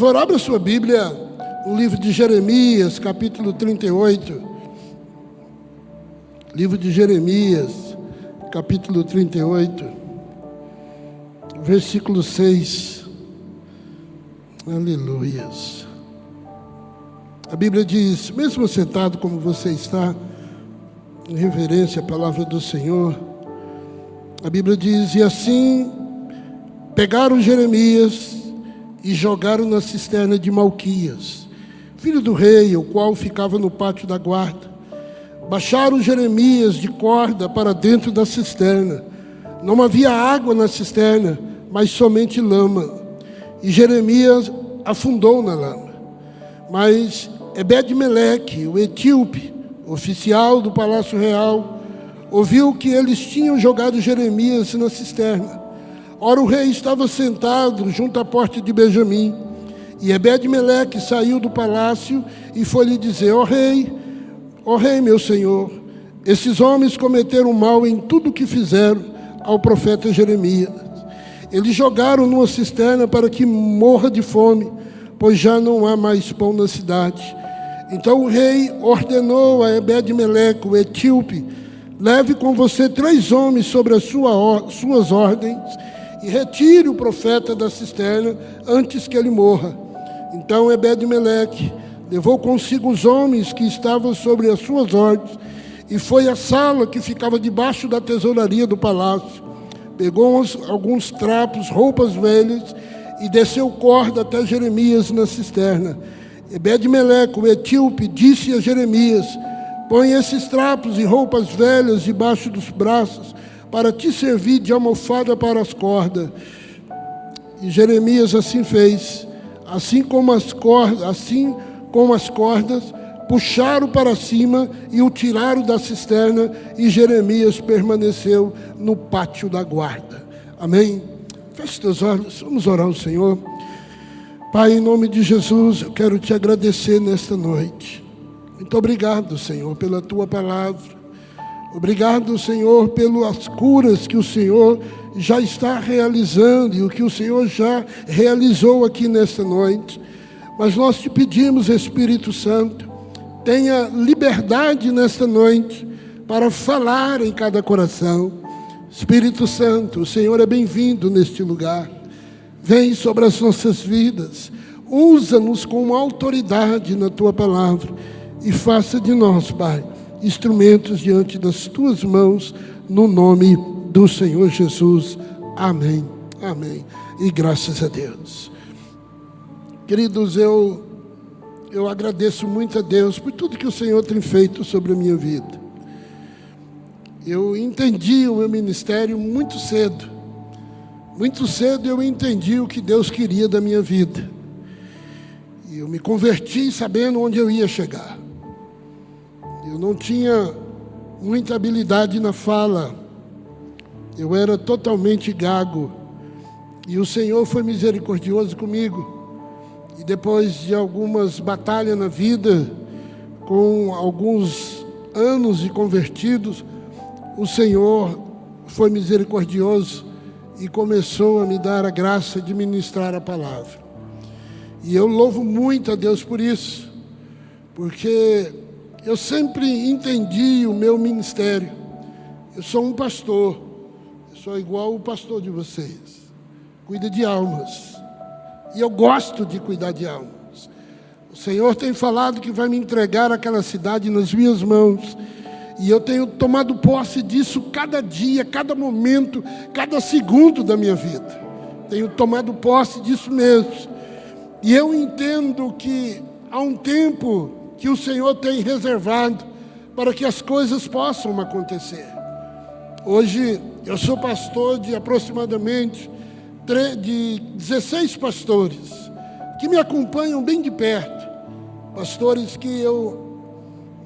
favor, abra sua Bíblia no livro de Jeremias, capítulo 38. Livro de Jeremias, capítulo 38, versículo 6. Aleluias. A Bíblia diz, mesmo sentado como você está, em reverência à palavra do Senhor, a Bíblia diz, e assim pegaram Jeremias e jogaram na cisterna de Malquias, filho do rei, o qual ficava no pátio da guarda. Baixaram Jeremias de corda para dentro da cisterna. Não havia água na cisterna, mas somente lama. E Jeremias afundou na lama. Mas Ebed-Meleque, o etíope, oficial do palácio real, ouviu que eles tinham jogado Jeremias na cisterna. Ora, o rei estava sentado junto à porta de Benjamim. E Ebed-Meleque saiu do palácio e foi lhe dizer, ó rei, meu senhor, esses homens cometeram mal em tudo o que fizeram ao profeta Jeremias. Eles jogaram numa cisterna para que morra de fome, pois já não há mais pão na cidade. Então o rei ordenou a Ebed-Meleque, o etíope, leve com você 3 homens sobre as suas ordens e retire o profeta da cisterna antes que ele morra. Então Ebed-Meleque levou consigo os homens que estavam sobre as suas ordens e foi à sala que ficava debaixo da tesouraria do palácio. Pegou alguns trapos, roupas velhas e desceu corda até Jeremias na cisterna. Ebed-Meleque, o etíope, disse a Jeremias, põe esses trapos e roupas velhas debaixo dos braços para te servir de almofada para as cordas. E Jeremias assim fez, assim como as cordas, puxaram para cima e o tiraram da cisterna, e Jeremias permaneceu no pátio da guarda. Amém? Feche teus olhos, vamos orar ao Senhor. Pai, em nome de Jesus, eu quero te agradecer nesta noite. Muito obrigado, Senhor, pela tua palavra. Obrigado, Senhor, pelas curas que o Senhor já está realizando e o que o Senhor já realizou aqui nesta noite. Mas nós te pedimos, Espírito Santo, tenha liberdade nesta noite para falar em cada coração. Espírito Santo, o Senhor é bem-vindo neste lugar. Vem sobre as nossas vidas, usa-nos com autoridade na tua palavra e faça de nós, Pai, instrumentos diante das tuas mãos, no nome do Senhor Jesus. Amém. Amém. E graças a Deus. Queridos, eu agradeço muito a Deus por tudo que o Senhor tem feito sobre a minha vida. Eu entendi o meu ministério muito cedo. Muito cedo eu entendi o que Deus queria da minha vida. E eu me converti sabendo onde eu ia chegar. Eu não tinha muita habilidade na fala. Eu era totalmente gago. E o Senhor foi misericordioso comigo. E depois de algumas batalhas na vida, com alguns anos de convertidos, o Senhor foi misericordioso e começou a me dar a graça de ministrar a palavra. E eu louvo muito a Deus por isso, porque eu sempre entendi o meu ministério. Eu sou um pastor, eu sou igual o pastor de vocês, cuida de almas. E eu gosto de cuidar de almas. O Senhor tem falado que vai me entregar aquela cidade nas minhas mãos. E eu tenho tomado posse disso cada dia, cada momento, cada segundo da minha vida. Tenho tomado posse disso mesmo. E eu entendo que há um tempo que o Senhor tem reservado para que as coisas possam acontecer. Hoje eu sou pastor de aproximadamente 16 pastores que me acompanham bem de perto. Pastores que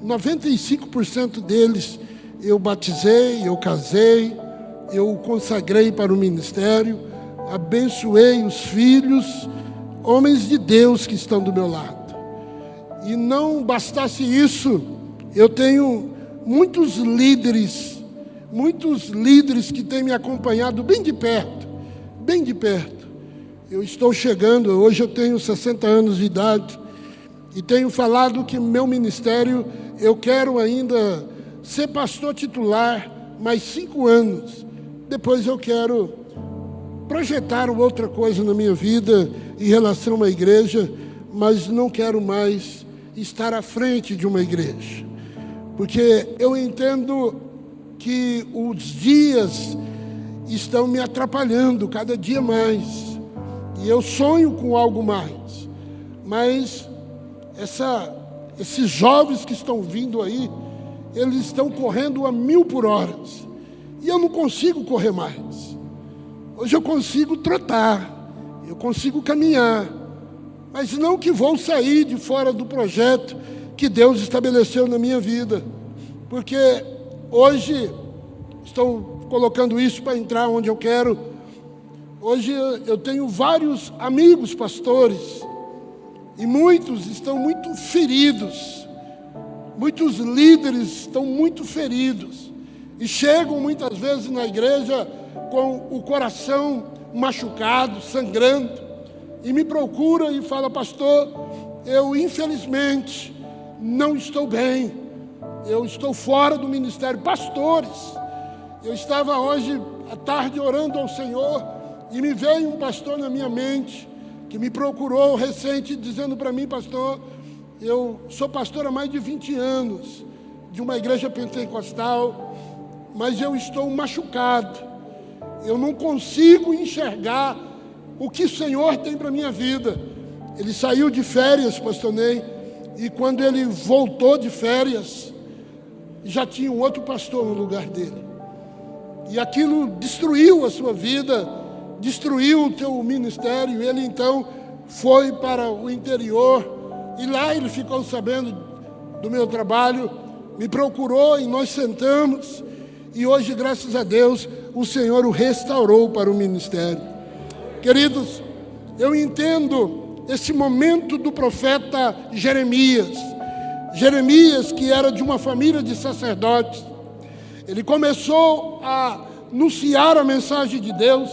95% deles eu batizei, eu casei, eu consagrei para o ministério, abençoei os filhos, homens de Deus que estão do meu lado. E não bastasse isso, eu tenho muitos líderes que têm me acompanhado bem de perto. Eu estou chegando, hoje eu tenho 60 anos de idade, e tenho falado que meu ministério, eu quero ainda ser pastor titular mais 5 anos. Depois eu quero projetar outra coisa na minha vida em relação à igreja, mas não quero mais estar à frente de uma igreja. Porque eu entendo que os dias estão me atrapalhando cada dia mais. E eu sonho com algo mais. Mas esses jovens que estão vindo aí, eles estão correndo a 1000 por hora. E eu não consigo correr mais. Hoje eu consigo trotar, eu consigo caminhar, mas não que vou sair de fora do projeto que Deus estabeleceu na minha vida. Porque hoje, estou colocando isso para entrar onde eu quero, hoje eu tenho vários amigos pastores, e muitos estão muito feridos, muitos líderes estão muito feridos, e chegam muitas vezes na igreja com o coração machucado, sangrando, e me procura e fala: pastor, eu infelizmente não estou bem, eu estou fora do ministério. Pastores, eu estava hoje à tarde orando ao Senhor, e me veio um pastor na minha mente, que me procurou recente, dizendo para mim: pastor, eu sou pastor há mais de 20 anos, de uma igreja pentecostal, mas eu estou machucado, eu não consigo enxergar o que o Senhor tem para a minha vida. Ele saiu de férias, pastor Ney, e quando ele voltou de férias, já tinha um outro pastor no lugar dele. E aquilo destruiu a sua vida, destruiu o teu ministério. Ele então foi para o interior, e lá ele ficou sabendo do meu trabalho, me procurou e nós sentamos, e hoje, graças a Deus, o Senhor o restaurou para o ministério. Queridos, eu entendo esse momento do profeta Jeremias. Jeremias, que era de uma família de sacerdotes, ele começou a anunciar a mensagem de Deus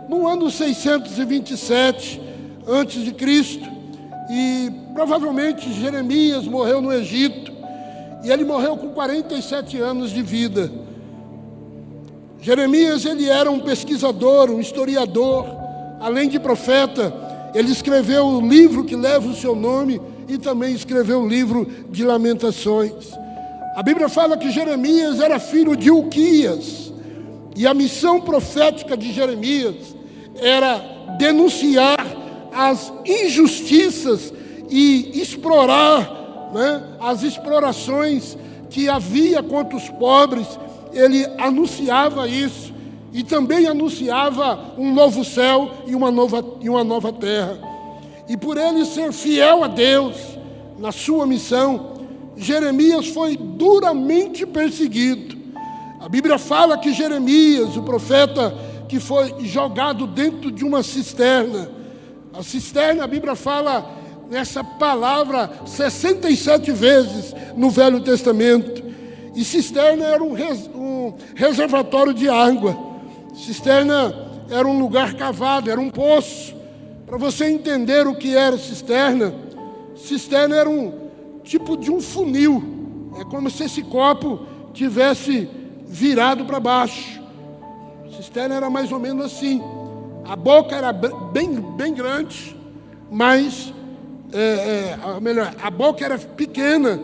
no ano 627 antes de Cristo, e provavelmente Jeremias morreu no Egito, e ele morreu com 47 anos de vida. Jeremias, ele era um pesquisador, um historiador, além de profeta. Ele escreveu o livro que leva o seu nome e também escreveu o livro de Lamentações. A Bíblia fala que Jeremias era filho de Hilquias, e a missão profética de Jeremias era denunciar as injustiças e explorar, as explorações que havia contra os pobres. Ele anunciava isso, e também anunciava um novo céu e uma nova terra. E por ele ser fiel a Deus na sua missão, Jeremias foi duramente perseguido. A Bíblia fala que Jeremias, o profeta, que foi jogado dentro de uma cisterna. A cisterna, a Bíblia fala nessa palavra 67 vezes no Velho Testamento. E cisterna era um reservatório de água. Cisterna era um lugar cavado, era um poço. Para você entender o que era cisterna era um tipo de um funil. É como se esse copo tivesse virado para baixo. Cisterna era mais ou menos assim. A boca era bem grande, mas a boca era pequena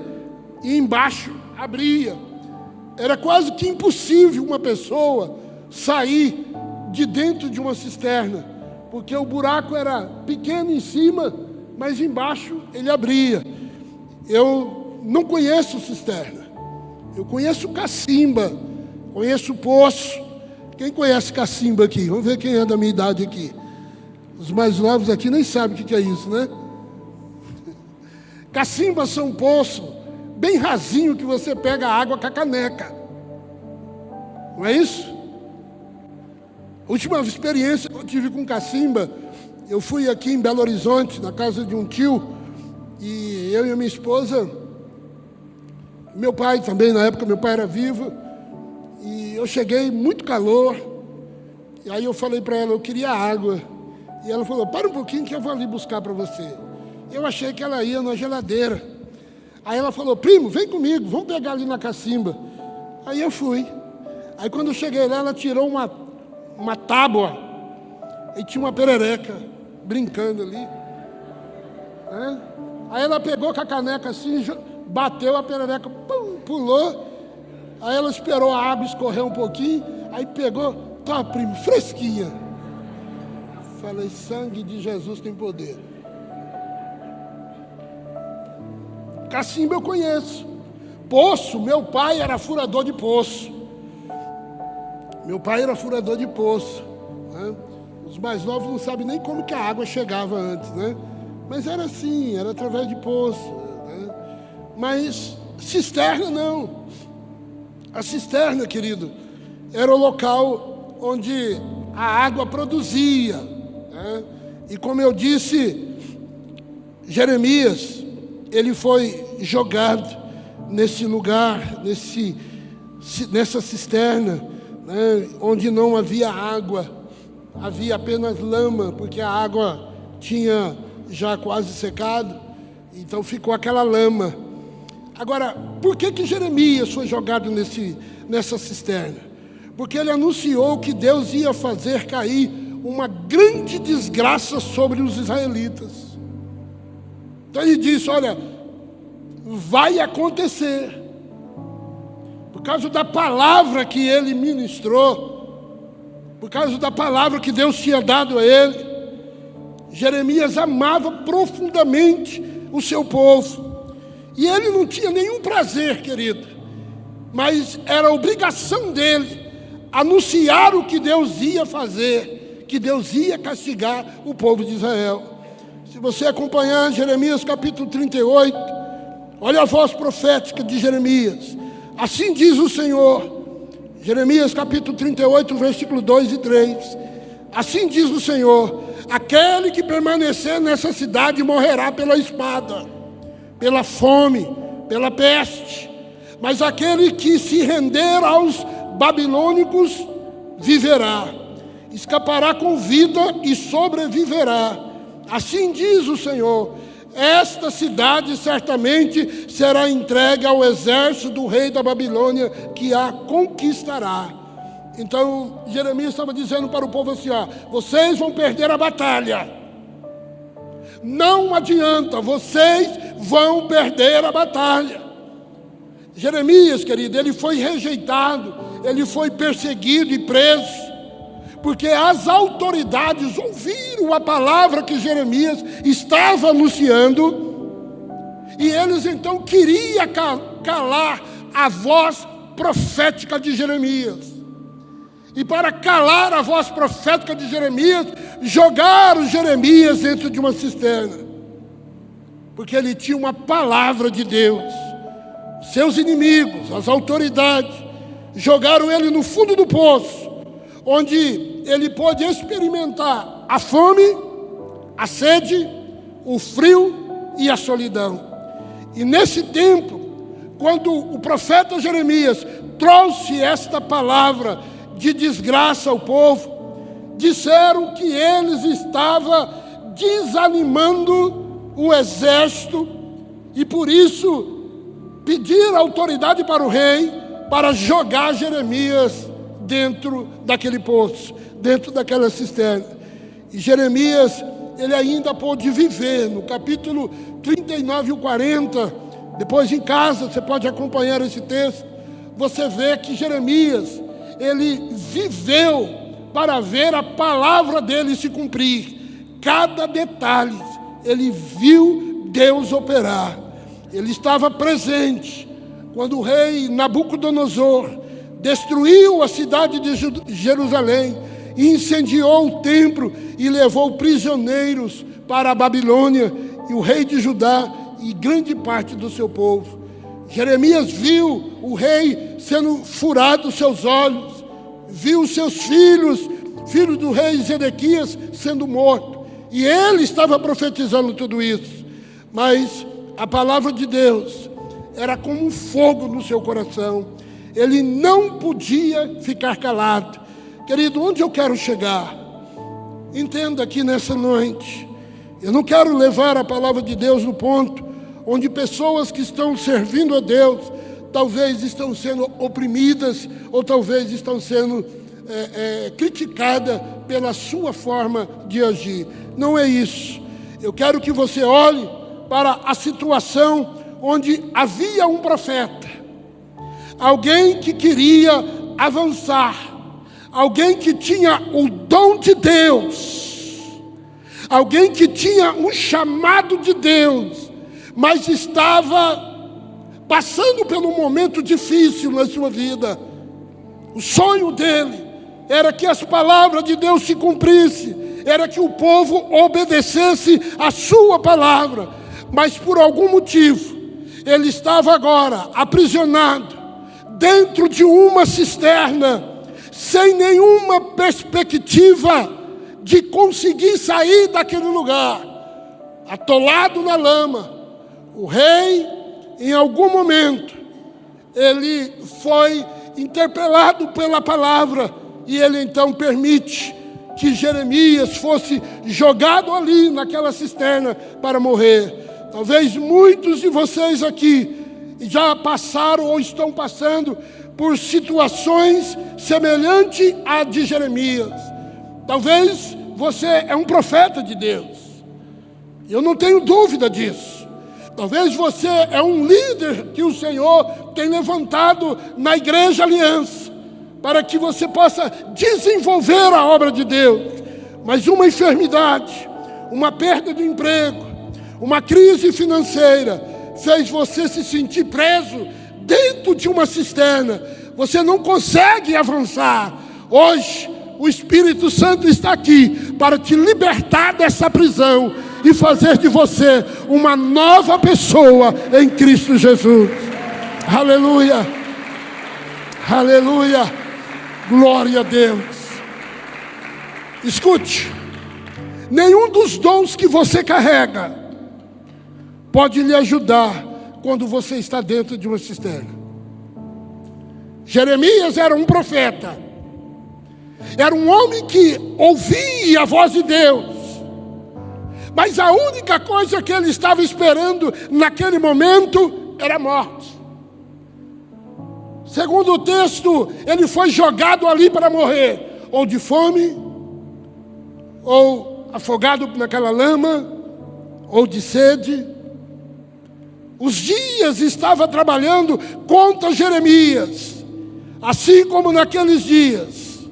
e embaixo abria. Era quase que impossível uma pessoa sair de dentro de uma cisterna, porque o buraco era pequeno em cima, mas embaixo ele abria. Eu não conheço cisterna, eu conheço cacimba, conheço poço. Quem conhece cacimba aqui? Vamos ver quem é da minha idade aqui. Os mais novos aqui nem sabem o que é isso, né? Cacimbas são poços bem rasinho, que você pega a água com a caneca. Não é isso? A última experiência que eu tive com cacimba, eu fui aqui em Belo Horizonte, na casa de um tio, e eu e a minha esposa, meu pai também, na época meu pai era vivo, e eu cheguei, muito calor, e aí eu falei para ela, eu queria água. E ela falou, para um pouquinho que eu vou ali buscar para você. Eu achei que ela ia na geladeira. Aí ela falou, primo, vem comigo, vamos pegar ali na cacimba. Aí eu fui. Aí quando eu cheguei lá, ela tirou uma tábua. E tinha uma perereca brincando ali. Aí ela pegou com a caneca assim, bateu a perereca, pum, pulou. Aí ela esperou a água escorrer um pouquinho. Aí pegou, tá, primo, fresquinha. Falei, sangue de Jesus tem poder. Cacimba eu conheço. Poço, meu pai era furador de poço. Meu pai era furador de poço. Né? Os mais novos não sabem nem como que a água chegava antes, né? Mas era assim, era através de poço. Né? Mas cisterna não. A cisterna, querido, era o local onde a água produzia. Né? E como eu disse, Jeremias, ele foi jogado nesse lugar, nessa cisterna, né, onde não havia água, havia apenas lama, porque a água tinha já quase secado, então ficou aquela lama. Agora, por que Jeremias foi jogado nessa cisterna? Porque ele anunciou que Deus ia fazer cair uma grande desgraça sobre os israelitas. Então ele disse, olha, vai acontecer. Por causa da palavra que ele ministrou, por causa da palavra que Deus tinha dado a ele, Jeremias amava profundamente o seu povo. E ele não tinha nenhum prazer, querido, mas era obrigação dele anunciar o que Deus ia fazer, que Deus ia castigar o povo de Israel. Se você acompanhar Jeremias capítulo 38, olha a voz profética de Jeremias. Assim diz o Senhor, Jeremias capítulo 38, versículo 2 e 3. Assim diz o Senhor, aquele que permanecer nessa cidade morrerá pela espada, pela fome, pela peste. Mas aquele que se render aos babilônicos viverá, escapará com vida e sobreviverá. Assim diz o Senhor, esta cidade certamente será entregue ao exército do rei da Babilônia, que a conquistará. Então Jeremias estava dizendo para o povo assim, ó, vocês vão perder a batalha. Não adianta, vocês vão perder a batalha. Jeremias, querido, ele foi rejeitado, ele foi perseguido e preso, porque as autoridades ouviram a palavra que Jeremias estava anunciando, e eles então queriam calar a voz profética de Jeremias. E para calar a voz profética de Jeremias, jogaram Jeremias dentro de uma cisterna, porque ele tinha uma palavra de Deus. Seus inimigos, as autoridades, jogaram ele no fundo do poço, onde ele pôde experimentar a fome, a sede, o frio e a solidão. E nesse tempo, quando o profeta Jeremias trouxe esta palavra de desgraça ao povo, disseram que eles estavam desanimando o exército, e por isso pediram autoridade para o rei para jogar Jeremias dentro daquele poço, dentro daquela cisterna. E Jeremias, ele ainda pôde viver. No capítulo 39 e 40, depois em casa, você pode acompanhar esse texto, você vê que Jeremias, ele viveu para ver a palavra dele se cumprir. Cada detalhe, ele viu Deus operar. Ele estava presente quando o rei Nabucodonosor destruiu a cidade de Jerusalém, incendiou o templo e levou prisioneiros para a Babilônia, e o rei de Judá e grande parte do seu povo. Jeremias viu o rei sendo furado os seus olhos, viu os seus filhos do rei Zedequias sendo morto, e ele estava profetizando tudo isso. Mas a palavra de Deus era como um fogo no seu coração. Ele não podia ficar calado. Querido, onde eu quero chegar? Entenda aqui nessa noite, eu não quero levar a palavra de Deus no ponto onde pessoas que estão servindo a Deus, talvez estão sendo oprimidas, ou talvez estão sendo criticadas pela sua forma de agir. Não é isso. Eu quero que você olhe para a situação onde havia um profeta, alguém que queria avançar, alguém que tinha o dom de Deus, alguém que tinha um chamado de Deus, mas estava passando por um momento difícil na sua vida. O sonho dele era que as palavras de Deus se cumprissem, era que o povo obedecesse a sua palavra, mas por algum motivo, ele estava agora aprisionado dentro de uma cisterna, sem nenhuma perspectiva de conseguir sair daquele lugar, atolado na lama. O rei, em algum momento, ele foi interpelado pela palavra, e ele então permite que Jeremias fosse jogado ali naquela cisterna para morrer. Talvez muitos de vocês aqui já passaram ou estão passando por situações semelhantes à de Jeremias. Talvez você é um profeta de Deus, eu não tenho dúvida disso. Talvez você é um líder que o Senhor tem levantado na Igreja Aliança, para que você possa desenvolver a obra de Deus. Mas uma enfermidade, uma perda de emprego, uma crise financeira, fez você se sentir preso dentro de uma cisterna. Você não consegue avançar. Hoje, o Espírito Santo está aqui para te libertar dessa prisão e fazer de você uma nova pessoa em Cristo Jesus. Aleluia, aleluia, glória a Deus. Escute, nenhum dos dons que você carrega pode lhe ajudar quando você está dentro de uma cisterna. Jeremias era um profeta, era um homem que ouvia a voz de Deus, mas a única coisa que ele estava esperando naquele momento era a morte. Segundo o texto, ele foi jogado ali para morrer, ou de fome, ou afogado naquela lama, ou de sede. Os dias estavam trabalhando contra Jeremias, assim como naqueles dias,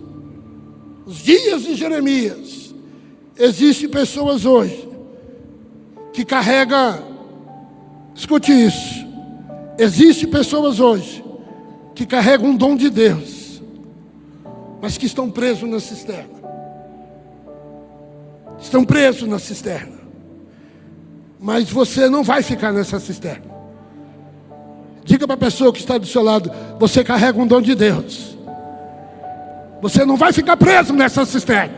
os dias de Jeremias. Existem pessoas hoje que carregam, escute isso, existem pessoas hoje que carregam um dom de Deus, mas que estão presos na cisterna. Estão presos na cisterna. Mas você não vai ficar nessa cisterna. Diga para a pessoa que está do seu lado: você carrega um dom de Deus. Você não vai ficar preso nessa cisterna.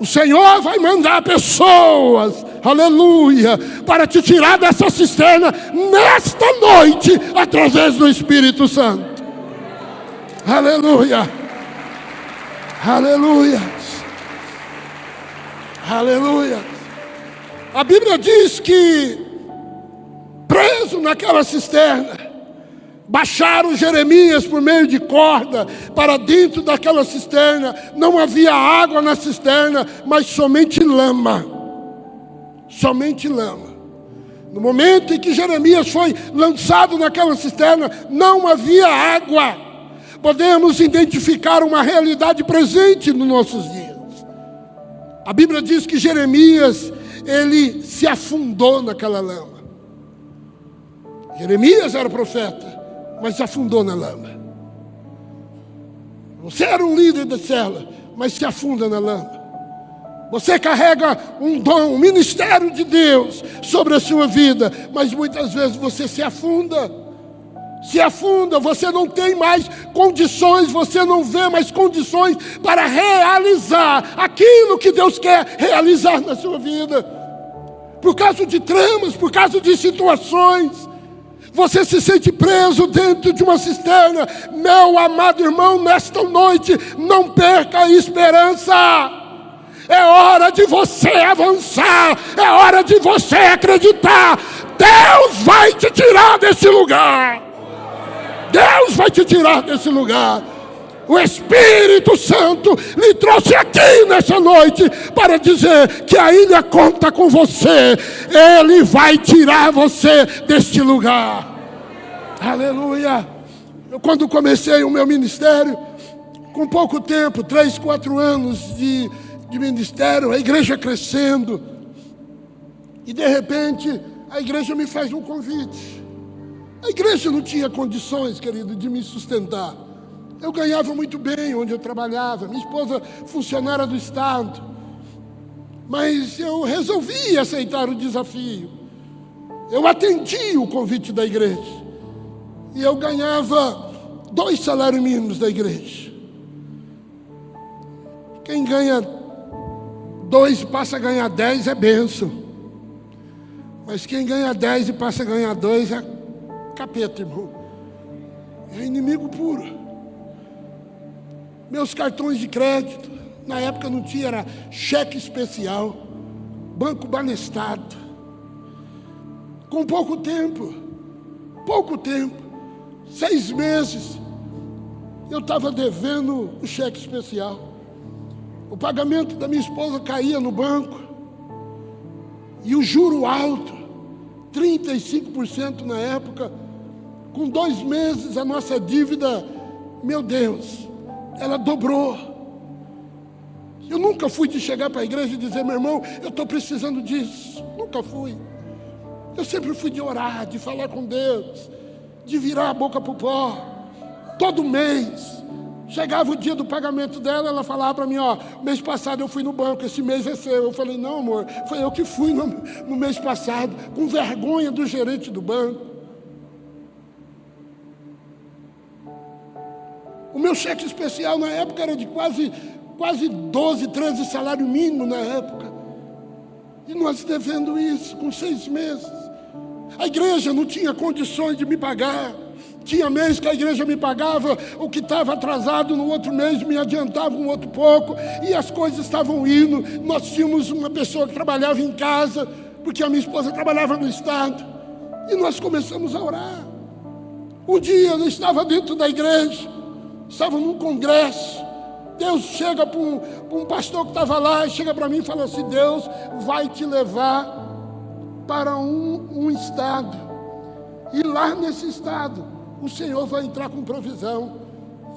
O Senhor vai mandar pessoas, aleluia, para te tirar dessa cisterna nesta noite, através do Espírito Santo. Aleluia, aleluia, aleluia. A Bíblia diz que, preso naquela cisterna, baixaram Jeremias por meio de corda para dentro daquela cisterna. Não havia água na cisterna, mas somente lama. Somente lama. No momento em que Jeremias foi lançado naquela cisterna, não havia água. Podemos identificar uma realidade presente nos nossos dias. A Bíblia diz que Jeremias, ele se afundou naquela lama. Jeremias era profeta, mas se afundou na lama. Você era um líder da célula, mas se afunda na lama. Você carrega um dom, um ministério de Deus sobre a sua vida, mas muitas vezes você se afunda. Se afunda, você não tem mais condições, você não vê mais condições para realizar aquilo que Deus quer realizar na sua vida. Por causa de tramas, por causa de situações, você se sente preso dentro de uma cisterna. Meu amado irmão, nesta noite, não perca a esperança. É hora de você avançar. É hora de você acreditar. Deus vai te tirar desse lugar. Deus vai te tirar desse lugar. O Espírito Santo lhe trouxe aqui nessa noite para dizer que a ilha conta com você. Ele vai tirar você deste lugar. Aleluia. Eu, quando comecei o meu ministério, com pouco tempo, 3, 4 anos de ministério, a igreja crescendo, e de repente a igreja me faz um convite. A igreja não tinha condições, querido, de me sustentar. Eu ganhava muito bem onde eu trabalhava, minha esposa funcionária do Estado, mas eu resolvi aceitar o desafio. Eu atendi o convite da igreja, e eu ganhava 2 salários mínimos da igreja. Quem ganha 2 e passa a ganhar 10 é bênção. Mas quem ganha 10 e passa a ganhar 2 é capeta, irmão. É inimigo puro. Meus cartões de crédito, na época não tinha, era cheque especial, Banco Banestado. Com pouco tempo, 6 meses, eu estava devendo o cheque especial. O pagamento da minha esposa caía no banco, e o juro alto, 35% na época. Com 2 meses a nossa dívida, meu Deus, ela dobrou. Eu nunca fui de chegar para a igreja e dizer: meu irmão, eu estou precisando disso. Nunca fui. Eu sempre fui de orar, de falar com Deus, de virar a boca para o pó. Todo mês, chegava o dia do pagamento dela, ela falava para mim: ó, mês passado eu fui no banco, esse mês é seu. Eu falei: não, amor, foi eu que fui no mês passado, com vergonha do gerente do banco. O meu cheque especial na época era de quase 12, 13 salário mínimo na época. E nós devendo isso com 6 meses. A igreja não tinha condições de me pagar. Tinha mês que a igreja me pagava o que estava atrasado, no outro mês me adiantava um outro pouco. E as coisas estavam indo. Nós tínhamos uma pessoa que trabalhava em casa, porque a minha esposa trabalhava no Estado. E nós começamos a orar. Um dia eu estava dentro da igreja, estava num congresso. Deus chega para um pastor que estava lá, e chega para mim e fala assim: Deus vai te levar para um estado, e lá nesse estado o Senhor vai entrar com provisão.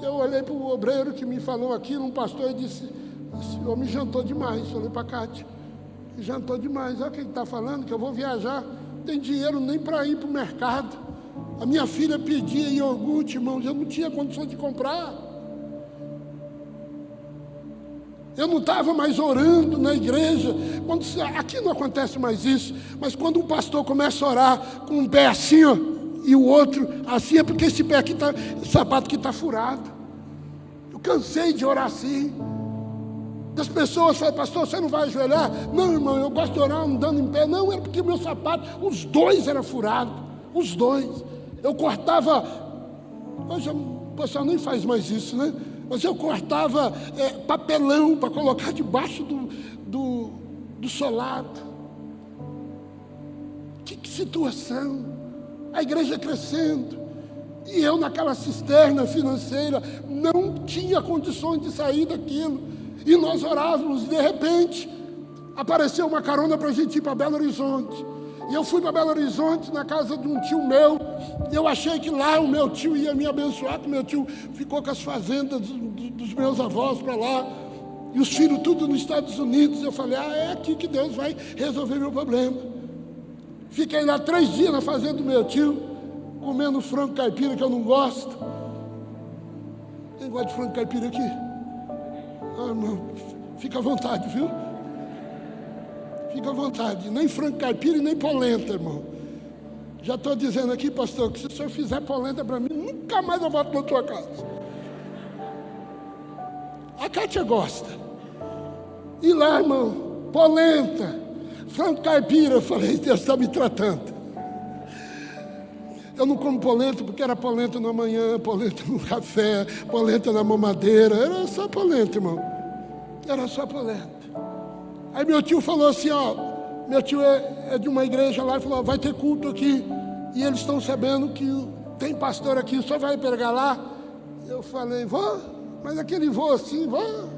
Eu olhei para o obreiro que me falou aquilo, um pastor, e disse: esse homem jantou demais. Eu olhei para a Cátia: jantou demais. Olha o que ele está falando, que eu vou viajar, não tem dinheiro nem para ir para o mercado. A minha filha pedia iogurte, irmãos, eu não tinha condição de comprar. Eu não estava mais orando na igreja. Aqui não acontece mais isso, mas quando um pastor começa a orar com um pé assim, ó, e o outro assim, é porque esse pé aqui está, esse sapato aqui está furado. Eu cansei de orar assim. Das pessoas falam: pastor, você não vai ajoelhar? Não, irmão, eu gosto de orar andando em pé. Não, era porque o meu sapato, os 2 eram furados, os 2. Eu cortava, hoje o pessoal nem faz mais isso, né? Mas eu cortava papelão para colocar debaixo do solado. Que situação! A igreja crescendo, e eu naquela cisterna financeira, não tinha condições de sair daquilo. E nós orávamos, e de repente apareceu uma carona para a gente ir para Belo Horizonte. E eu fui para Belo Horizonte, na casa de um tio meu. E eu achei que lá o meu tio ia me abençoar, que meu tio ficou com as fazendas dos meus avós para lá, e os filhos tudo nos Estados Unidos. Eu falei: é aqui que Deus vai resolver meu problema. Fiquei lá 3 dias na fazenda do meu tio, comendo frango caipira, que eu não gosto. Quem gosta de frango caipira aqui? Ah, irmão, fica à vontade, viu? Fica à vontade. Nem frango caipira e nem polenta, irmão. Já estou dizendo aqui, pastor, que se o senhor fizer polenta para mim, nunca mais eu volto na tua casa. A Cátia gosta. E lá, irmão, polenta, frango caipira. Eu falei: Deus está me tratando. Eu não como polenta porque era polenta na manhã, polenta no café, polenta na mamadeira. Era só polenta, irmão. Era só polenta. Aí meu tio falou assim, ó, meu tio é de uma igreja lá, ele falou, vai ter culto aqui, e eles estão sabendo que tem pastor aqui, só vai pregar lá. Eu falei, vou, mas aquele voo assim, vou.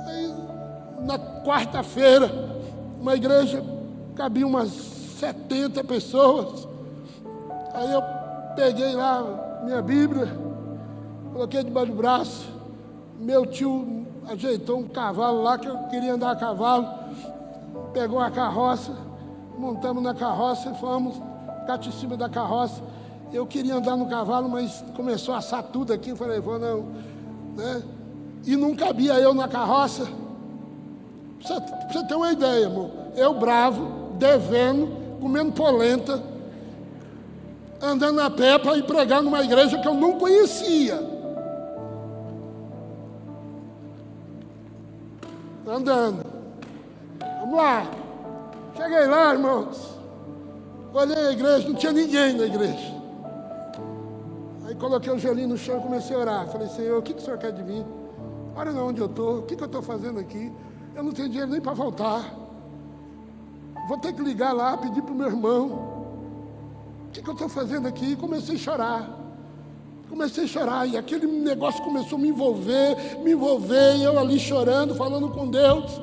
Aí, na quarta-feira, uma igreja, cabia umas 70 pessoas, aí eu peguei lá minha Bíblia, coloquei debaixo do braço, meu tio ajeitou um cavalo lá, que eu queria andar a cavalo, pegou a carroça, montamos na carroça e fomos cá de cima da carroça. Eu queria andar no cavalo, mas começou a assar tudo aqui, eu falei, vou não, né? E não cabia eu na carroça. Pra você ter uma ideia, irmão, eu bravo, devendo, comendo polenta, andando a pé para ir pregar numa igreja que eu não conhecia. Andando. Vamos lá. Cheguei lá, irmãos. Olhei a igreja, não tinha ninguém na igreja. Aí coloquei o joelhinho no chão e comecei a orar. Falei, Senhor, o que o Senhor quer de mim? Olha não onde eu estou, o que eu estou fazendo aqui? Eu não tenho dinheiro nem para voltar. Vou ter que ligar lá, pedir para o meu irmão. O que eu estou fazendo aqui? E comecei a chorar. E aquele negócio começou a me envolver, e eu ali chorando, falando com Deus.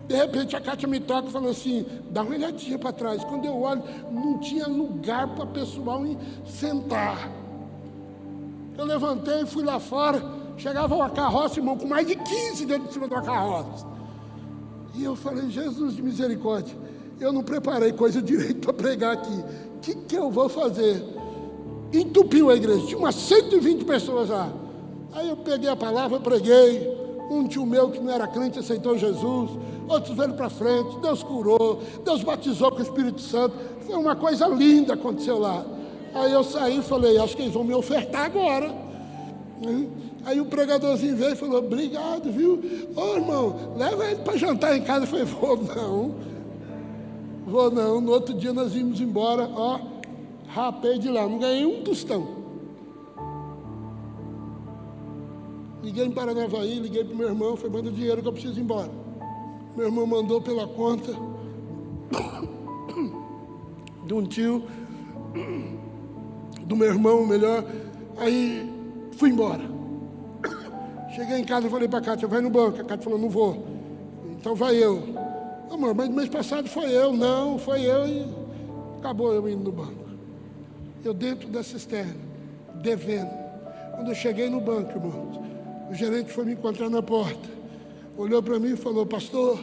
De repente a Kátia me toca e falou assim, dá uma olhadinha para trás. Quando eu olho, não tinha lugar para o pessoal sentar. Eu levantei, fui lá fora, chegava uma carroça, irmão, com mais de 15 dentro de cima de uma carroça. E eu falei, Jesus de misericórdia, eu não preparei coisa direito para pregar aqui. O que eu vou fazer? Entupiu a igreja, tinha umas 120 pessoas lá. Aí eu peguei a palavra, preguei. Um tio meu que não era crente aceitou Jesus, outros veio para frente, Deus curou, Deus batizou com o Espírito Santo. Foi uma coisa linda que aconteceu lá. Aí eu saí e falei, acho que eles vão me ofertar agora. Aí o pregadorzinho veio e falou, obrigado, viu? Ô irmão, leva ele para jantar em casa. Eu falei, vou não. No outro dia nós íamos embora, ó, rapei de lá, não ganhei um tostão. Liguei em Paranavaí, liguei para o meu irmão, falei, manda dinheiro que eu preciso ir embora. Meu irmão mandou pela conta de um tio, do meu irmão, melhor. Aí fui embora. Cheguei em casa e falei para a Kátia, vai no banco. A Kátia falou, não vou. Então vai eu. Amor, mas no mês passado foi eu. Não, foi eu e acabou eu indo no banco. Eu dentro da cisterna, devendo. Quando eu cheguei no banco, irmãos, o gerente foi me encontrar na porta. Olhou para mim e falou, pastor,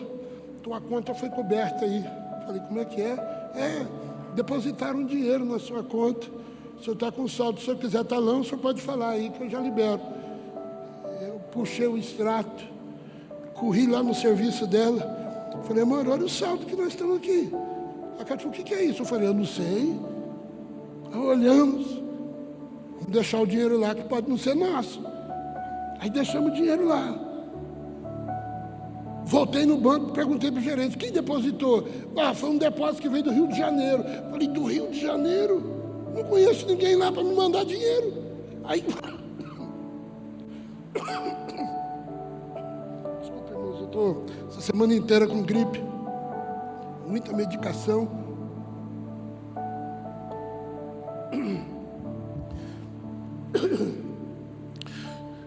tua conta foi coberta aí. Falei, como é que é? Depositaram dinheiro na sua conta. O senhor está com saldo, se o senhor quiser talão, o senhor pode falar aí que eu já libero. Eu puxei o extrato, corri lá no serviço dela. Falei, amor, olha o saldo que nós estamos aqui. A Cátia falou, o que é isso? Eu falei, eu não sei. Aí olhamos, vamos deixar o dinheiro lá que pode não ser nosso. Aí deixamos o dinheiro lá. Voltei no banco, perguntei para o gerente, quem depositou? Foi um depósito que veio do Rio de Janeiro. Falei, do Rio de Janeiro? Não conheço ninguém lá para me mandar dinheiro. Aí... Desculpa, irmãos, eu estou essa semana inteira com gripe. Muita medicação.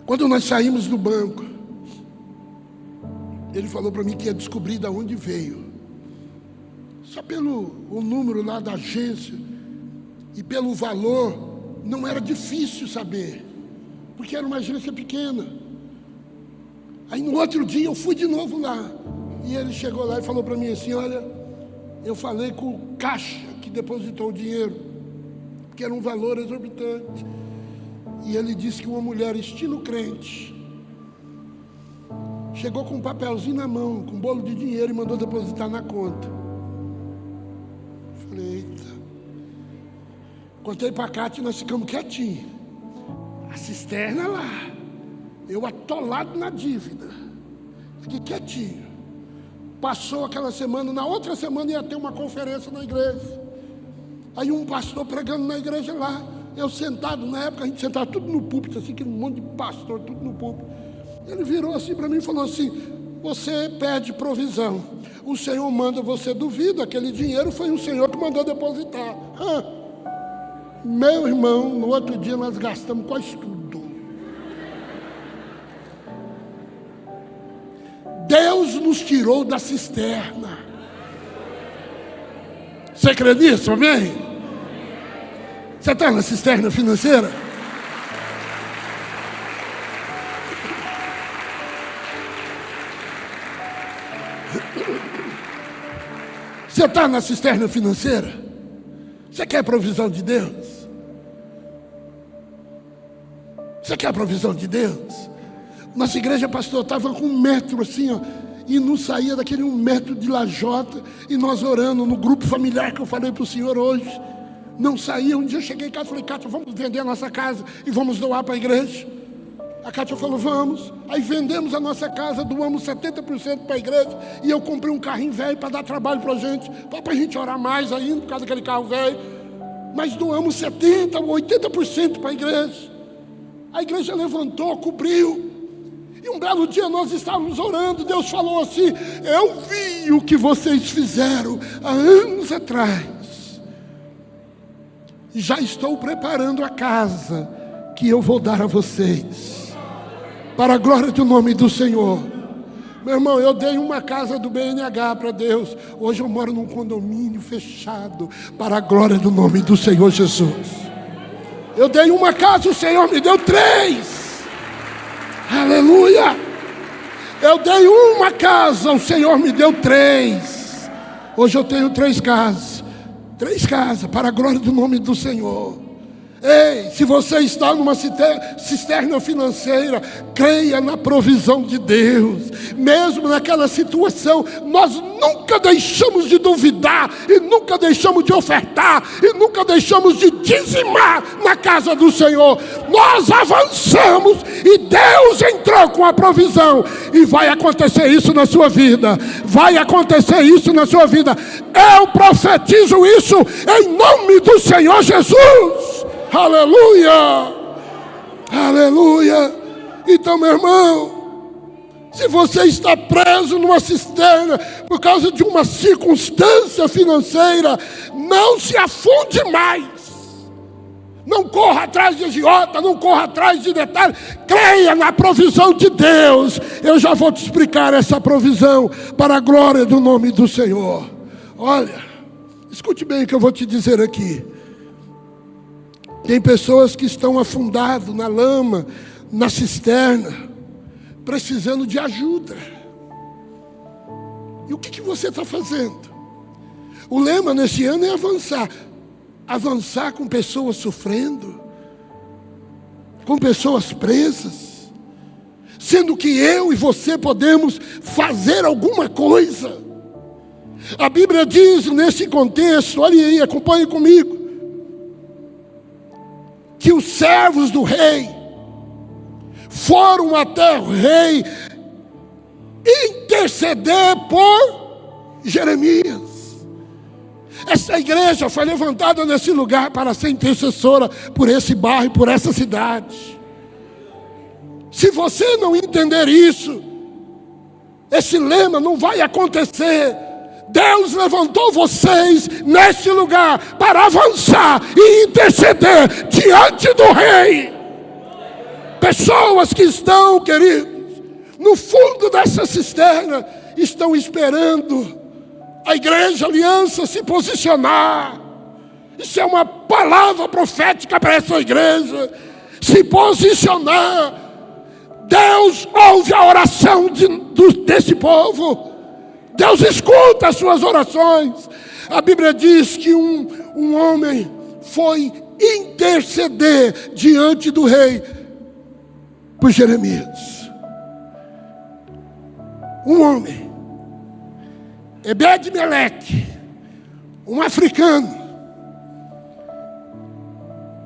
Quando nós saímos do banco, ele falou para mim que ia descobrir de onde veio. Só pelo o número lá da agência e pelo valor, não era difícil saber, porque era uma agência pequena. Aí no outro dia eu fui de novo lá, e ele chegou lá e falou para mim assim, olha, eu falei com o caixa que depositou o dinheiro, que era um valor exorbitante. E ele disse que uma mulher estilo crente chegou com um papelzinho na mão, com um bolo de dinheiro e mandou depositar na conta. Falei, eita. Contei para a Kátia e nós ficamos quietinhos. A cisterna lá, eu atolado na dívida. Fiquei quietinho. Passou aquela semana, na outra semana ia ter uma conferência na igreja. Aí um pastor pregando na igreja lá. Eu sentado, na época a gente sentava tudo no púlpito, assim, que um monte de pastor, tudo no púlpito. Ele virou assim para mim e falou assim, você pede provisão. O Senhor manda, você duvida, aquele dinheiro foi o Senhor que mandou depositar. Meu irmão, no outro dia nós gastamos quase tudo. Deus nos tirou da cisterna. Você crê nisso, amém? Você está na cisterna financeira? Você está na cisterna financeira? Você quer a provisão de Deus? Você quer a provisão de Deus? Nossa igreja, pastor, estava com 1 metro assim, ó, e não saía daquele 1 metro de lajota, e nós orando no grupo familiar que eu falei para o senhor hoje, não saía. Um dia eu cheguei em casa e falei: Cátia, vamos vender a nossa casa e vamos doar para a igreja. A Cátia falou: vamos. Aí vendemos a nossa casa, doamos 70% para a igreja, e eu comprei um carrinho velho para dar trabalho para a gente orar mais ainda, por causa daquele carro velho. Mas doamos 70%, 80% para a igreja. A igreja levantou, cobriu. E um belo dia nós estávamos orando, Deus falou assim: eu vi o que vocês fizeram há anos atrás, e já estou preparando a casa que eu vou dar a vocês, para a glória do nome do Senhor. Meu irmão, eu dei uma casa do BNH para Deus. Hoje eu moro num condomínio fechado, para a glória do nome do Senhor Jesus. Eu dei uma casa, o Senhor me deu 3. Aleluia! Eu dei uma casa, o Senhor me deu 3. Hoje eu tenho 3 casas. 3 casas, para a glória do nome do Senhor. Ei, se você está numa cisterna financeira, creia na provisão de Deus. Mesmo naquela situação, nós nunca deixamos de duvidar, e nunca deixamos de ofertar, e nunca deixamos de dizimar na casa do Senhor. Nós avançamos e Deus entrou com a provisão, e vai acontecer isso na sua vida. Vai acontecer isso na sua vida. Eu profetizo isso em nome do Senhor Jesus. Aleluia, aleluia. Então, meu irmão, se você está preso numa cisterna por causa de uma circunstância financeira, não se afunde mais. Não corra atrás de agiota, não corra atrás de detalhes. Creia na provisão de Deus. Eu já vou te explicar essa provisão, para a glória do nome do Senhor. Olha, escute bem o que eu vou te dizer aqui. Tem pessoas que estão afundadas na lama, na cisterna, precisando de ajuda. E o que você está fazendo? O lema nesse ano é avançar. Avançar com pessoas sofrendo, com pessoas presas, sendo que eu e você podemos fazer alguma coisa. A Bíblia diz nesse contexto, olha aí, acompanhe comigo, que os servos do rei foram até o rei interceder por Jeremias. Essa igreja foi levantada nesse lugar para ser intercessora por esse bairro e por essa cidade. Se você não entender isso, esse lema não vai acontecer. Deus levantou vocês neste lugar para avançar e interceder diante do rei. Pessoas que estão, queridos, no fundo dessa cisterna, estão esperando a igreja Aliança se posicionar. Isso é uma palavra profética para essa igreja. Se posicionar. Deus ouve a oração desse povo. Deus escuta as suas orações. A Bíblia diz que um homem foi interceder diante do rei por Jeremias. Um homem, Ebed-Meleque, um africano,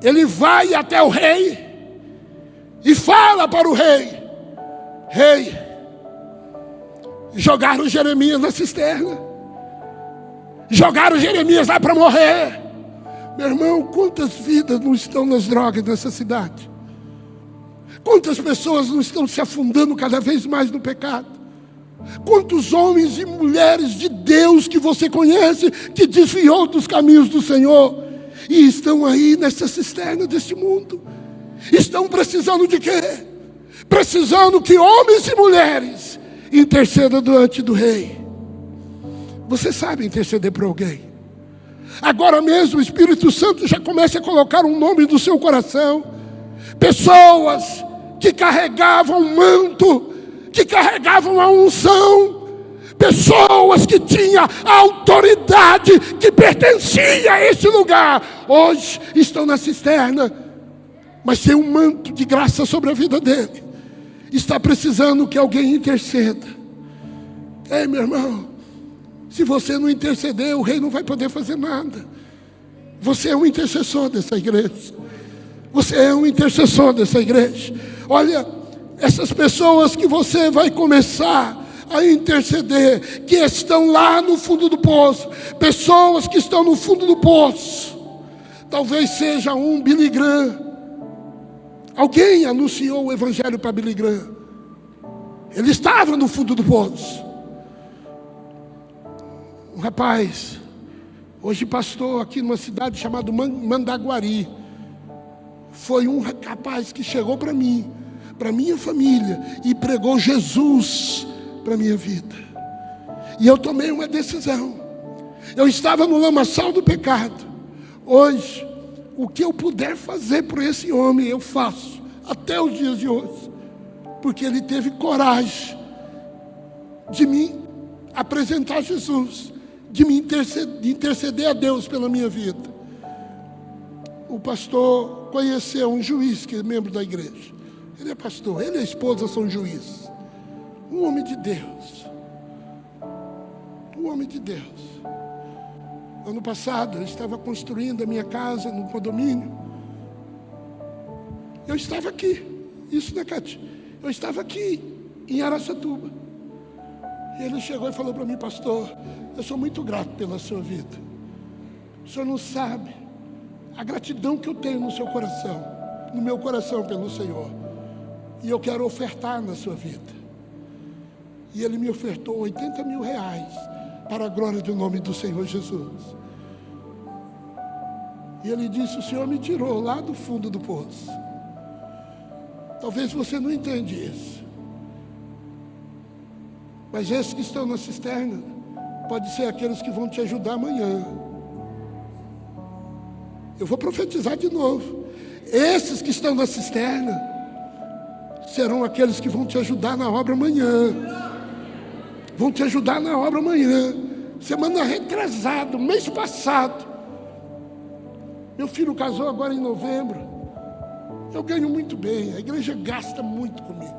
ele vai até o rei e fala para o rei: rei, jogaram Jeremias na cisterna, jogaram Jeremias lá para morrer. Meu irmão, quantas vidas não estão nas drogas nessa cidade? Quantas pessoas não estão se afundando cada vez mais no pecado? Quantos homens e mulheres de Deus que você conhece, que desviou dos caminhos do Senhor, e estão aí nessa cisterna deste mundo. Estão precisando de quê? Precisando que homens e mulheres intercedam diante do Rei. Você sabe interceder por alguém? Agora mesmo o Espírito Santo já começa a colocar um nome no seu coração. Pessoas que carregavam o manto, que carregavam a unção, pessoas que tinham a autoridade que pertencia a esse lugar, hoje estão na cisterna, mas tem um manto de graça sobre a vida dele. Está precisando que alguém interceda. Ei, meu irmão, se você não interceder, o Rei não vai poder fazer nada. Você é um intercessor dessa igreja. Você é um intercessor dessa igreja. Olha, essas pessoas que você vai começar a interceder, que estão lá no fundo do poço, pessoas que estão no fundo do poço, talvez seja um Billy Graham. Alguém anunciou o evangelho para Billy Graham. Ele estava no fundo do poço. Um rapaz, hoje pastor aqui numa cidade chamada Mandaguari, foi um rapaz que chegou para mim, para minha família, e pregou Jesus para a minha vida. E eu tomei uma decisão. Eu estava no lamaçal do pecado. Hoje, o que eu puder fazer por esse homem, eu faço, até os dias de hoje. Porque ele teve coragem de me apresentar Jesus, de interceder a Deus pela minha vida. O pastor conheceu um juiz que é membro da igreja. Ele é pastor, ele e a esposa são juízes. Um homem de Deus. Um homem de Deus. Ano passado eu estava construindo a minha casa no condomínio. Eu estava aqui, isso, né, Cátia? Eu estava aqui em Araçatuba. E ele chegou e falou para mim: pastor, eu sou muito grato pela sua vida. O senhor não sabe a gratidão que eu tenho no seu coração, no meu coração pelo Senhor. E eu quero ofertar na sua vida. E ele me ofertou 80 mil reais para a glória do nome do Senhor Jesus. E ele disse: o Senhor me tirou lá do fundo do poço. Talvez você não entenda isso, mas esses que estão na cisterna pode ser aqueles que vão te ajudar amanhã. Eu vou profetizar de novo. Esses que estão na cisterna serão aqueles que vão te ajudar na obra amanhã. Vão te ajudar na obra amanhã. Semana retrasada, mês passado, meu filho casou agora em novembro. Eu ganho muito bem, a igreja gasta muito comigo.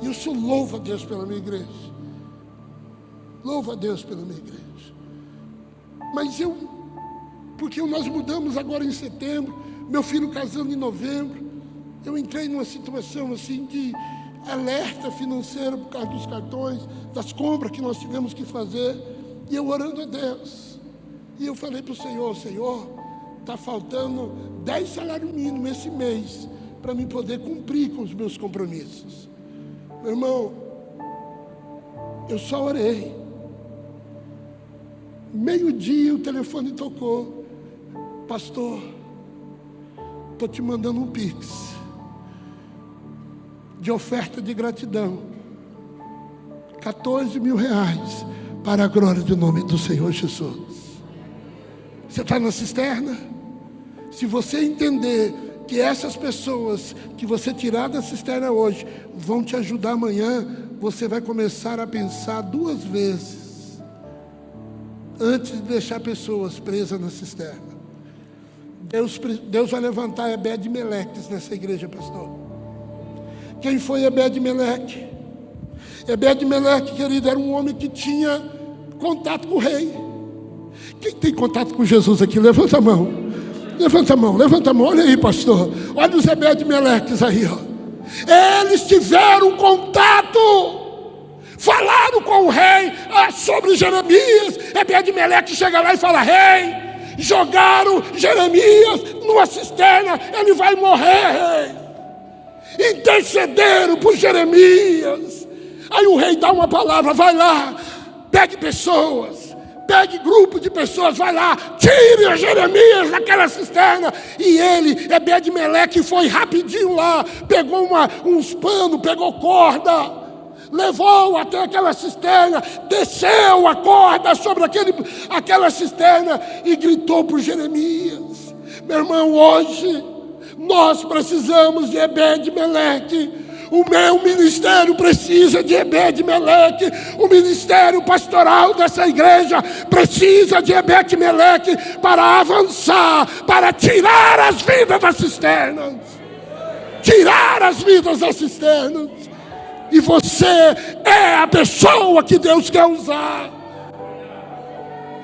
E eu sou louvo a Deus pela minha igreja. Louvo a Deus pela minha igreja. Mas porque nós mudamos agora em setembro, meu filho casando em novembro, eu entrei numa situação assim de alerta financeiro por causa dos cartões, das compras que nós tivemos que fazer, e eu orando a Deus. E eu falei para o Senhor: Senhor, está faltando 10 salários mínimos esse mês, para mim poder cumprir com os meus compromissos. Meu irmão, eu só orei. Meio-dia o telefone tocou: pastor, estou te mandando um Pix de oferta de gratidão, 14 mil reais, para a glória do nome do Senhor Jesus. Você está na cisterna? Se você entender que essas pessoas que você tirar da cisterna hoje vão te ajudar amanhã, você vai começar a pensar 2 vezes antes de deixar pessoas presas na cisterna. Deus vai levantar Ebed-Meleques nessa igreja, pastor. Quem foi Ebed-Meleque? Ebed-Meleque, querido, era um homem que tinha contato com o rei. Quem tem contato com Jesus aqui? Levanta a mão. Levanta a mão, levanta a mão. Olha aí, pastor. Olha os Ebed-Meleques aí, ó. Eles tiveram contato, falaram com o rei sobre Jeremias. Ebed-Meleque chega lá e fala: rei, jogaram Jeremias numa cisterna, ele vai morrer, rei. Intercederam por Jeremias. Aí o rei dá uma palavra: vai lá, pegue pessoas, pegue grupo de pessoas, vai lá, tire Jeremias daquela cisterna. E ele, Ebed-Meleque, foi rapidinho lá, pegou uns panos, pegou corda, levou até aquela cisterna, desceu a corda sobre aquela cisterna e gritou por Jeremias. Meu irmão, hoje nós precisamos de Ebed-Meleque. O meu ministério precisa de Ebed-Meleque. O ministério pastoral dessa igreja precisa de Ebed-Meleque para avançar, para tirar as vidas das cisternas. Tirar as vidas das cisternas. E você é a pessoa que Deus quer usar.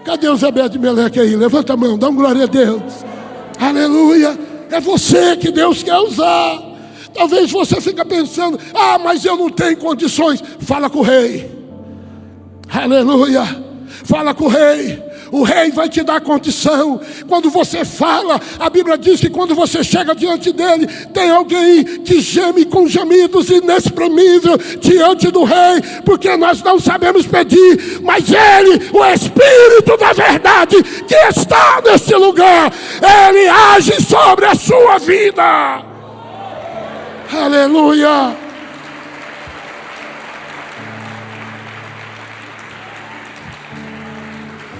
Cadê os Ebed-Meleque aí? Levanta a mão, dá uma glória a Deus. Aleluia. É você que Deus quer usar. Talvez você fique pensando: ah, mas eu não tenho condições. Fala com o rei. Aleluia. Fala com o rei. O rei vai te dar condição. Quando você fala, a Bíblia diz que quando você chega diante dele, tem alguém que geme com gemidos inexprimíveis diante do rei, porque nós não sabemos pedir, mas ele, o Espírito da verdade que está nesse lugar, ele age sobre a sua vida. Aleluia.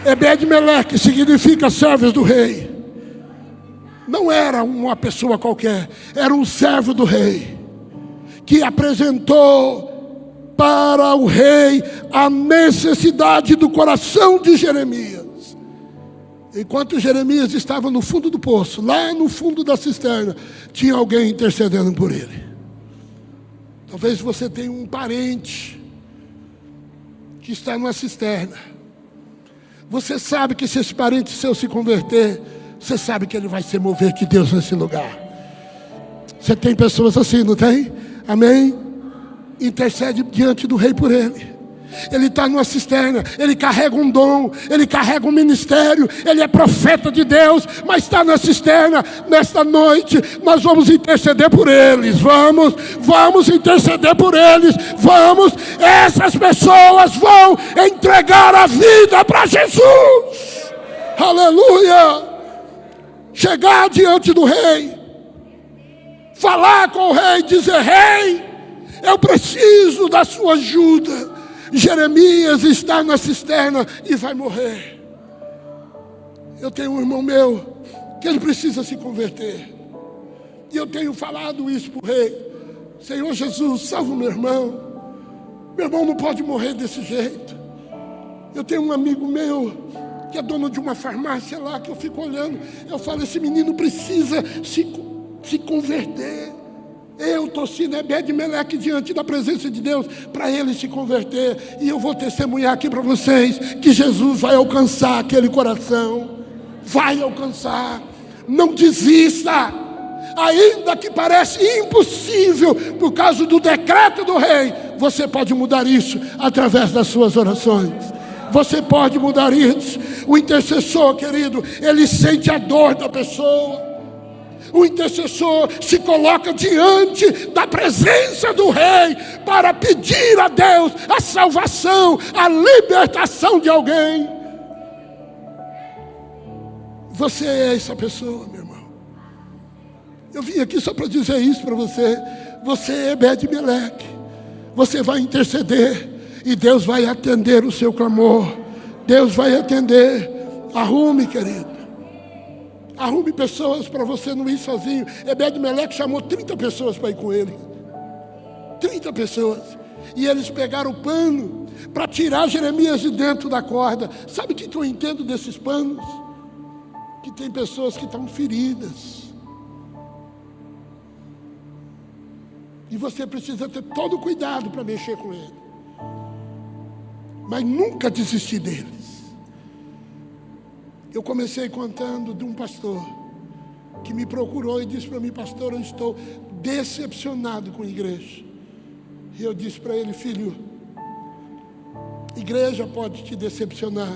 Ebed-Meleque significa servos do rei. Não era uma pessoa qualquer, era um servo do rei, que apresentou para o rei a necessidade do coração de Jeremias. Enquanto Jeremias estava no fundo do poço, lá no fundo da cisterna, tinha alguém intercedendo por ele. Talvez você tenha um parente que está numa cisterna. Você sabe que se esse parente seu se converter, você sabe que ele vai se mover de Deus nesse lugar. Você tem pessoas assim, não tem? Amém? Intercede diante do rei por ele. Ele está numa cisterna, ele carrega um dom, ele carrega um ministério, ele é profeta de Deus, mas está na cisterna. Nesta noite nós vamos interceder por eles. Vamos interceder por eles. Essas pessoas vão entregar a vida para Jesus. Aleluia. Chegar diante do rei, falar com o rei, dizer: rei, eu preciso da sua ajuda. Jeremias está na cisterna e vai morrer. Eu tenho um irmão meu que ele precisa se converter, e eu tenho falado isso para o rei: Senhor Jesus, salva o meu irmão. Meu irmão não pode morrer desse jeito. Eu tenho um amigo meu que é dono de uma farmácia lá, que eu fico olhando, eu falo: esse menino precisa se converter. Eu torci Ebed-Meleque diante da presença de Deus para ele se converter. E eu vou testemunhar aqui para vocês que Jesus vai alcançar aquele coração. Vai alcançar. Não desista. Ainda que pareça impossível por causa do decreto do rei, você pode mudar isso através das suas orações. Você pode mudar isso. O intercessor, querido, ele sente a dor da pessoa. O intercessor se coloca diante da presença do rei para pedir a Deus a salvação, a libertação de alguém. Você é essa pessoa, meu irmão. Eu vim aqui só para dizer isso para você. Você é Ebed-Meleque. Você vai interceder e Deus vai atender o seu clamor. Deus vai atender. Arrume, querido. Arrume pessoas para você não ir sozinho. Ebed-Meleque chamou 30 pessoas para ir com ele. 30 pessoas. E eles pegaram o pano para tirar Jeremias de dentro da corda. Sabe o que eu entendo desses panos? Que tem pessoas que estão feridas. E você precisa ter todo o cuidado para mexer com ele. Mas nunca desistir deles. Eu comecei contando de um pastor que me procurou e disse para mim: pastor, eu estou decepcionado com a igreja. E eu disse para ele: filho, igreja pode te decepcionar,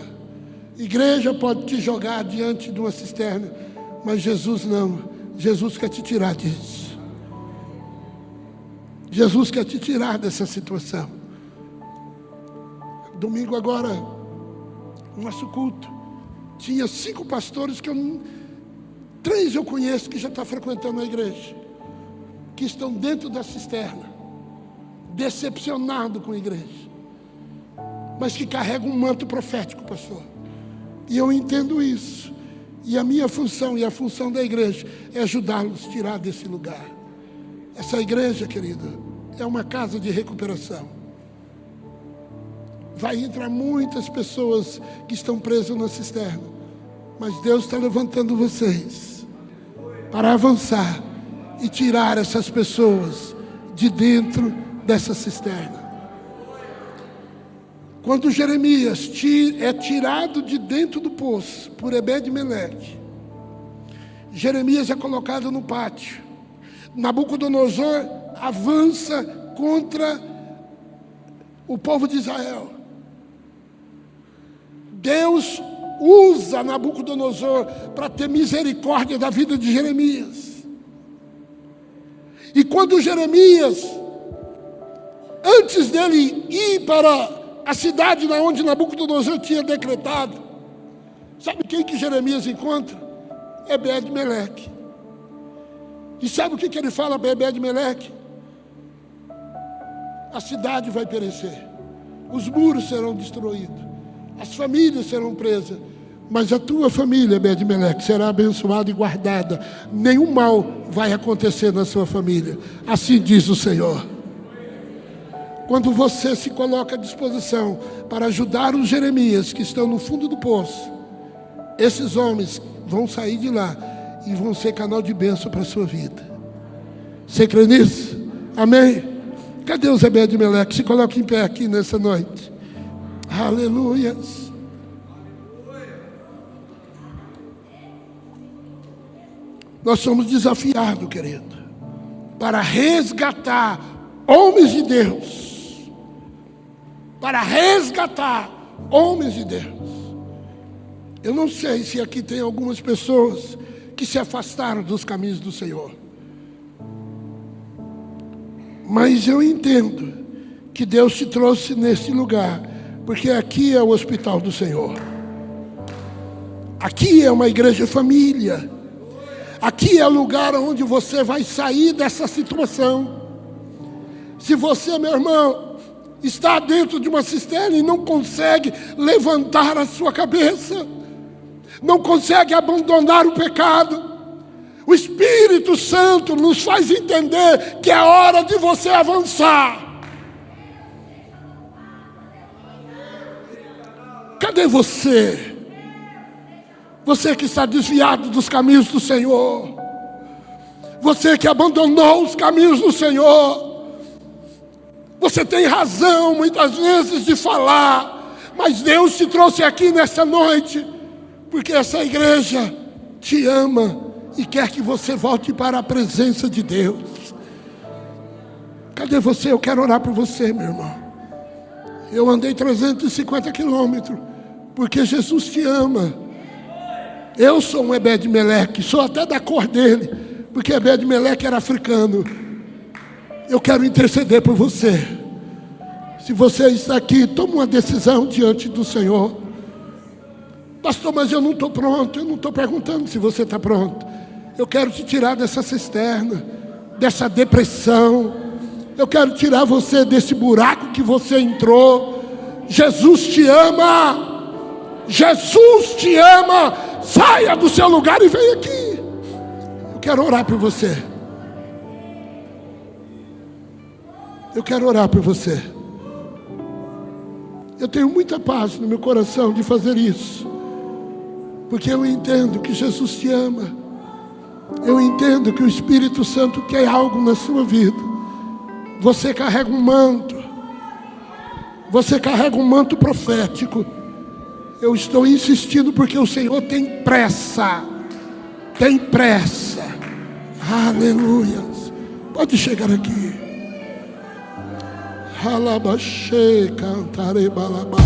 igreja pode te jogar diante de uma cisterna, mas Jesus não. Jesus quer te tirar disso. Jesus quer te tirar dessa situação. Domingo agora, nosso culto, tinha 5 pastores que 3 eu conheço que já estão frequentando a igreja, que estão dentro da cisterna, decepcionado com a igreja, mas que carregam um manto profético, pastor. E eu entendo isso. E a minha função e a função da igreja é ajudá-los a tirar desse lugar. Essa igreja, querida, é uma casa de recuperação. Vai entrar muitas pessoas que estão presas na cisterna, mas Deus está levantando vocês para avançar e tirar essas pessoas de dentro dessa cisterna. Quando Jeremias é tirado de dentro do poço por Ebed-Meleque, Jeremias é colocado no pátio. Nabucodonosor avança contra o povo de Israel. Deus usa Nabucodonosor para ter misericórdia da vida de Jeremias. E quando Jeremias, antes dele ir para a cidade onde Nabucodonosor tinha decretado, sabe quem que Jeremias encontra? Ebed-Meleque. E sabe o que ele fala para Ebed-Meleque? A cidade vai perecer, os muros serão destruídos, as famílias serão presas, mas a tua família, Ebed-Meleque, será abençoada e guardada. Nenhum mal vai acontecer na sua família. Assim diz o Senhor. Quando você se coloca à disposição para ajudar os Jeremias que estão no fundo do poço, esses homens vão sair de lá e vão ser canal de bênção para a sua vida. Você crê nisso? Amém? Cadê os Ebed-Meleque? Se coloque em pé aqui nessa noite. Aleluias. Nós somos desafiados, querido, para resgatar homens de Deus. Para resgatar homens de Deus. Eu não sei se aqui tem algumas pessoas que se afastaram dos caminhos do Senhor, mas eu entendo que Deus te trouxe nesse lugar, porque aqui é o hospital do Senhor. Aqui é uma igreja família. Aqui é o lugar onde você vai sair dessa situação. Se você, meu irmão, está dentro de uma cisterna e não consegue levantar a sua cabeça, não consegue abandonar o pecado, o Espírito Santo nos faz entender que é hora de você avançar. Cadê você? Você que está desviado dos caminhos do Senhor, você que abandonou os caminhos do Senhor. Você tem razão muitas vezes de falar, mas Deus te trouxe aqui nessa noite, porque essa igreja te ama e quer que você volte para a presença de Deus. Cadê você? Eu quero orar por você, meu irmão. Eu andei 350 quilômetros, porque Jesus te ama. Eu sou um Ebed-Meleque, sou até da cor dele, porque Ebed-Meleque era africano. Eu quero interceder por você. Se você está aqui, toma uma decisão diante do Senhor. Pastor, mas eu não estou pronto. Eu não estou perguntando se você está pronto. Eu quero te tirar dessa cisterna, dessa depressão. Eu quero tirar você desse buraco que você entrou. Jesus te ama. Jesus te ama. Saia do seu lugar e vem aqui. Eu quero orar por você. Eu quero orar por você. Eu tenho muita paz no meu coração de fazer isso, porque eu entendo que Jesus te ama. Eu entendo que o Espírito Santo quer algo na sua vida. Você carrega um manto. Você carrega um manto profético. Eu estou insistindo porque o Senhor tem pressa. Tem pressa. Aleluia. Pode chegar aqui. Halabashe, cantarei balabá.